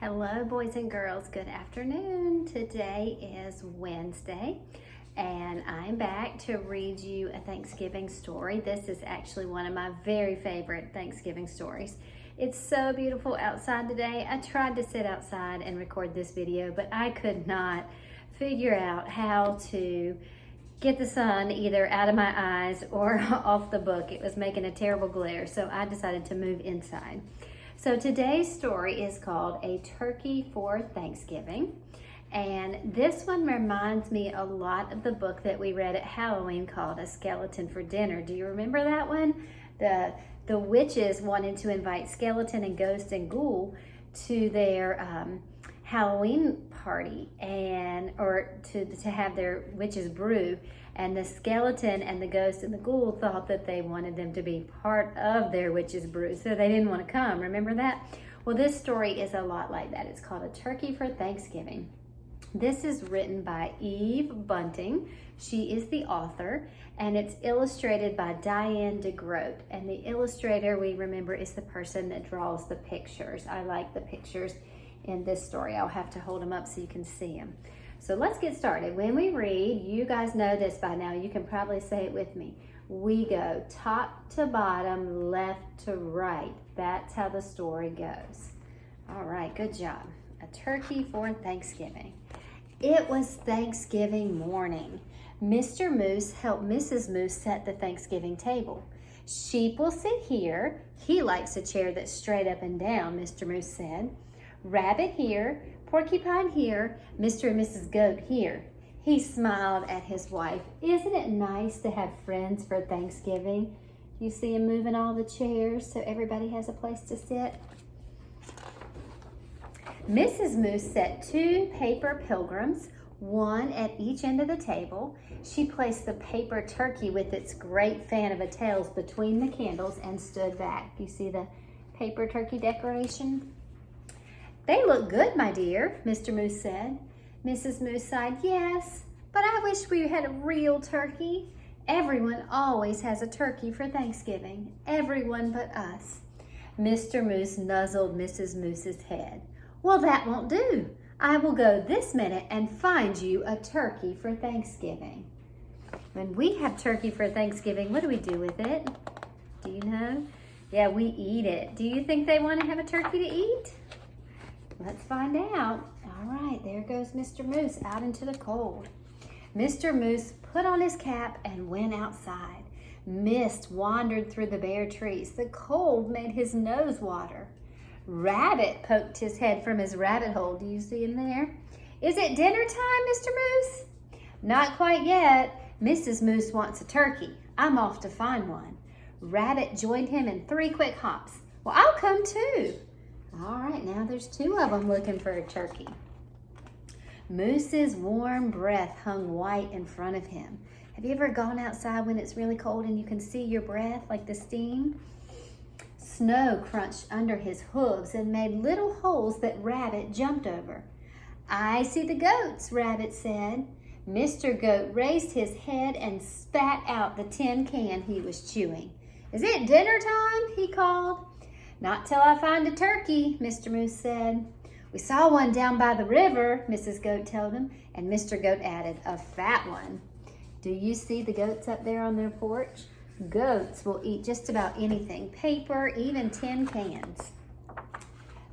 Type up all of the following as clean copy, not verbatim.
Hello, boys and girls. Good afternoon. Today is Wednesday, and I'm back to read you a Thanksgiving story. This is actually one of my very favorite Thanksgiving stories. It's so beautiful outside today. I tried to sit outside and record this video, but I could not figure out how to get the sun either out of my eyes or off the book. It was making a terrible glare, so I decided to move inside. So today's story is called A Turkey for Thanksgiving. And this one reminds me a lot of the book that we read at Halloween called A Skeleton for Dinner. Do you remember that one? The witches wanted to invite Skeleton and Ghost and Ghoul to their Halloween party or to have their witches brew, and the skeleton and the ghost and the ghoul thought that they wanted them to be part of their witches brew, so they didn't want to come. Remember that? Well, this story is a lot like that. It's called A Turkey for Thanksgiving. This is written by Eve Bunting. She is the author, and it's illustrated by Diane DeGroat. And the illustrator, we remember, is the person that draws the pictures. I like the pictures in this story. I'll have to hold them up so you can see them. So let's get started. When we read, you guys know this by now, you can probably say it with me. We go top to bottom, left to right. That's how the story goes. All right, good job. A Turkey for Thanksgiving. It was Thanksgiving morning. Mr. Moose helped Mrs. Moose set the Thanksgiving table. Sheep will sit here. He likes a chair that's straight up and down, Mr. Moose said. Rabbit here, Porcupine here, Mr. and Mrs. Goat here. He smiled at his wife. Isn't it nice to have friends for Thanksgiving? You see him moving all the chairs so everybody has a place to sit? Mrs. Moose set 2 paper pilgrims, one at each end of the table. She placed the paper turkey with its great fan of a tails between the candles and stood back. You see the paper turkey decoration? They look good, my dear, Mr. Moose said. Mrs. Moose sighed, yes, but I wish we had a real turkey. Everyone always has a turkey for Thanksgiving, everyone but us. Mr. Moose nuzzled Mrs. Moose's head. Well, that won't do. I will go this minute and find you a turkey for Thanksgiving. When we have turkey for Thanksgiving, what do we do with it? Do you know? Yeah, we eat it. Do you think they want to have a turkey to eat? Let's find out. All right, there goes Mr. Moose out into the cold. Mr. Moose put on his cap and went outside. Mist wandered through the bare trees. The cold made his nose water. Rabbit poked his head from his rabbit hole. Do you see him there? Is it dinner time, Mr. Moose? Not quite yet. Mrs. Moose wants a turkey. I'm off to find one. Rabbit joined him in 3 quick hops. Well, I'll come too. All right, now there's 2 of them looking for a turkey. Moose's warm breath hung white in front of him. Have you ever gone outside when it's really cold and you can see your breath, like the steam? Snow crunched under his hooves and made little holes that Rabbit jumped over. I see the goats, Rabbit said. Mr. Goat raised his head and spat out the tin can he was chewing. Is it dinner time? He called. Not till I find a turkey, Mr. Moose said. We saw one down by the river, Mrs. Goat told him, and Mr. Goat added, a fat one. Do you see the goats up there on their porch? Goats will eat just about anything, paper, even tin cans.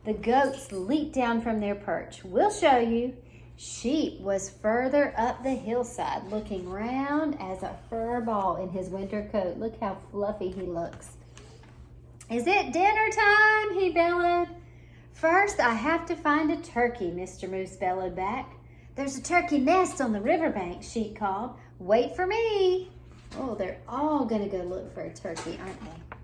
The goats leaped down from their perch. We'll show you. Sheep was further up the hillside, looking round as a fur ball in his winter coat. Look how fluffy he looks. Is it dinner time? He bellowed. First, I have to find a turkey, Mr. Moose bellowed back. There's a turkey nest on the riverbank, Sheep called. Wait for me. Oh, they're all going to go look for a turkey, aren't they?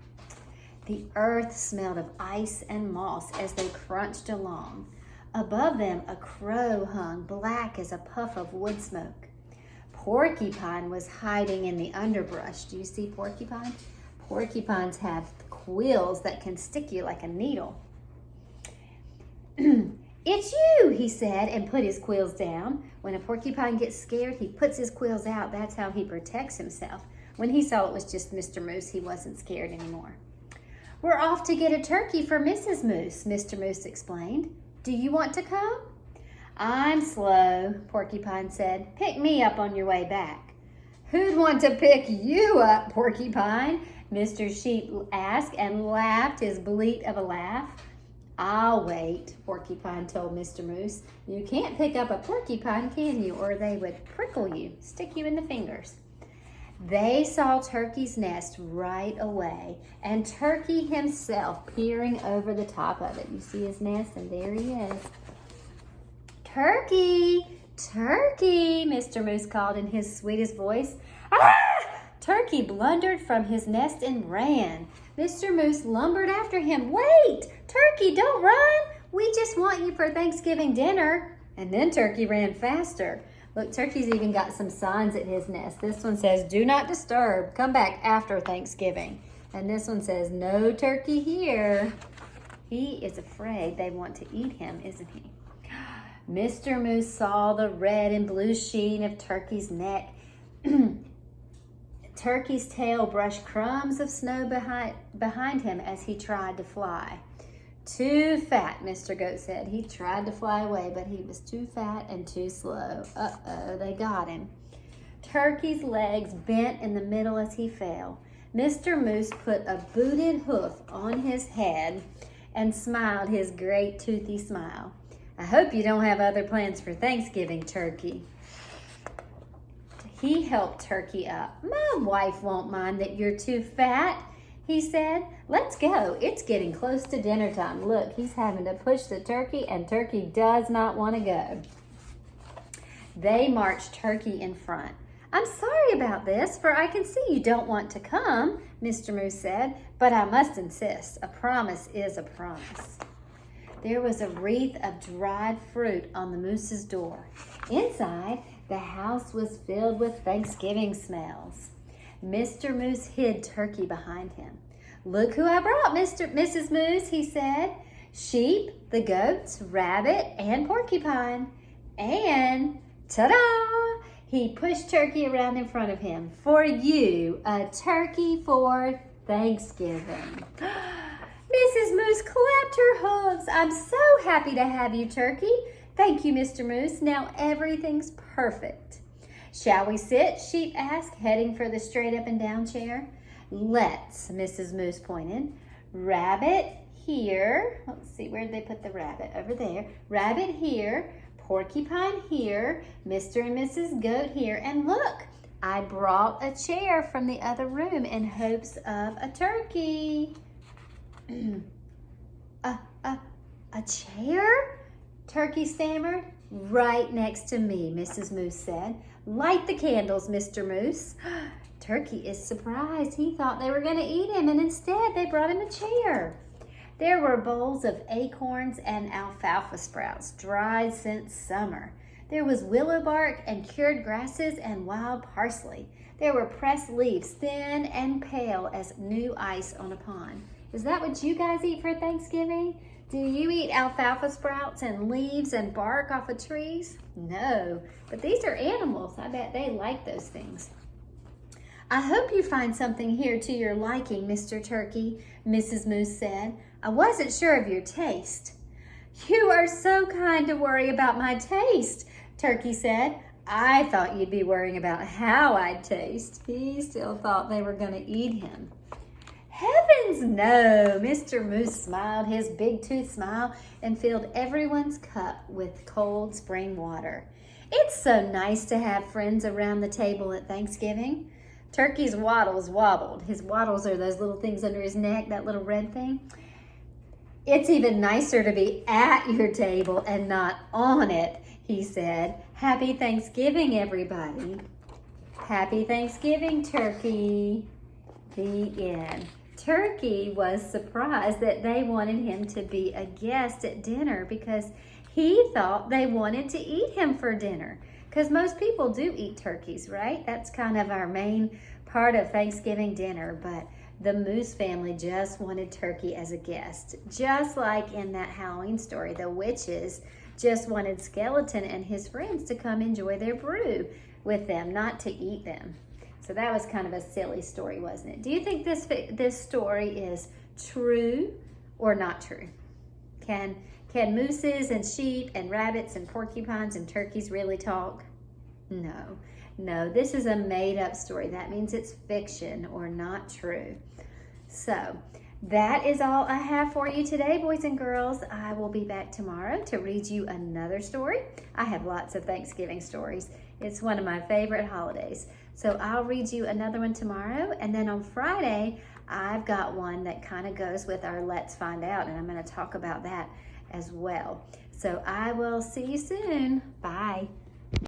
The earth smelled of ice and moss as they crunched along. Above them, a crow hung black as a puff of wood smoke. Porcupine was hiding in the underbrush. Do you see Porcupine? Porcupines have quills that can stick you like a needle. It's you, he said, and put his quills down. When a porcupine gets scared, he puts his quills out. That's how he protects himself. When he saw it was just Mr. Moose, he wasn't scared anymore. We're off to get a turkey for Mrs. Moose, Mr. Moose explained. Do you want to come? I'm slow, Porcupine said. Pick me up on your way back. Who'd want to pick you up, Porcupine? Mr. Sheep asked and laughed his bleat of a laugh. I'll wait, Porcupine told Mr. Moose. You can't pick up a porcupine, can you? Or they would prickle you, stick you in the fingers. They saw Turkey's nest right away, and Turkey himself peering over the top of it. You see his nest, and there he is. Turkey, Turkey, Mr. Moose called in his sweetest voice. Ah! Turkey blundered from his nest and ran. Mr. Moose lumbered after him. Wait, Turkey, don't run. We just want you for Thanksgiving dinner. And then Turkey ran faster. Look, Turkey's even got some signs at his nest. This one says, do not disturb. Come back after Thanksgiving. And this one says, no turkey here. He is afraid they want to eat him, isn't he? Mr. Moose saw the red and blue sheen of Turkey's neck. Turkey's tail brushed crumbs of snow behind him as he tried to fly. Too fat, Mr. Goat said. He tried to fly away, but he was too fat and too slow. Uh-oh, they got him. Turkey's legs bent in the middle as he fell. Mr. Moose put a booted hoof on his head and smiled his great toothy smile. I hope you don't have other plans for Thanksgiving, Turkey. He helped Turkey up. My wife won't mind that you're too fat, he said. Let's go. It's getting close to dinner time. Look, he's having to push the turkey, and Turkey does not want to go. They marched Turkey in front. I'm sorry about this, for I can see you don't want to come, Mr. Moose said, but I must insist. A promise is a promise. There was a wreath of dried fruit on the moose's door. Inside, the house was filled with Thanksgiving smells. Mr. Moose hid Turkey behind him. Look who I brought, Mrs. Moose, he said. Sheep, the goats, rabbit, and porcupine. And ta-da! He pushed Turkey around in front of him. For you, a turkey for Thanksgiving. Mrs. Moose clapped her hooves. I'm so happy to have you, Turkey. Thank you, Mr. Moose. Now everything's perfect. Shall we sit? Sheep asked, heading for the straight up and down chair. Let's, Mrs. Moose pointed. Rabbit here. Let's see, where did they put the rabbit? Over there. Rabbit here. Porcupine here. Mr. and Mrs. Goat here. And look, I brought a chair from the other room in hopes of a turkey. A chair? Turkey stammered. Right next to me, Mrs. Moose said. Light the candles, Mr. Moose. Turkey is surprised. He thought they were going to eat him, and instead they brought him a chair. There were bowls of acorns and alfalfa sprouts, dried since summer. There was willow bark and cured grasses and wild parsley. There were pressed leaves, thin and pale as new ice on a pond. Is that what you guys eat for Thanksgiving? Do you eat alfalfa sprouts and leaves and bark off of trees? No, but these are animals. I bet they like those things. I hope you find something here to your liking, Mr. Turkey, Mrs. Moose said. I wasn't sure of your taste. You are so kind to worry about my taste, Turkey said. I thought you'd be worrying about how I'd taste. He still thought they were going to eat him. Heavens no! Mr. Moose smiled his big tooth smile and filled everyone's cup with cold spring water. It's so nice to have friends around the table at Thanksgiving. Turkey's wattles wobbled. His wattles are those little things under his neck, that little red thing. It's even nicer to be at your table and not on it, he said. Happy Thanksgiving, everybody. Happy Thanksgiving, Turkey. The end. Turkey was surprised that they wanted him to be a guest at dinner because he thought they wanted to eat him for dinner. Because most people do eat turkeys, right? That's kind of our main part of Thanksgiving dinner. But the Moose family just wanted Turkey as a guest. Just like in that Halloween story, the witches just wanted Skeleton and his friends to come enjoy their brew with them, not to eat them. So that was kind of a silly story, wasn't it? Do you think this story is true or not true? Can mooses and sheep and rabbits and porcupines and turkeys really talk? No, no, this is a made-up story. That means it's fiction or not true. So that is all I have for you today, boys and girls. I will be back tomorrow to read you another story. I have lots of Thanksgiving stories. It's one of my favorite holidays. So I'll read you another one tomorrow. And then on Friday, I've got one that kind of goes with our Let's Find Out, and I'm going to talk about that as well. So I will see you soon. Bye.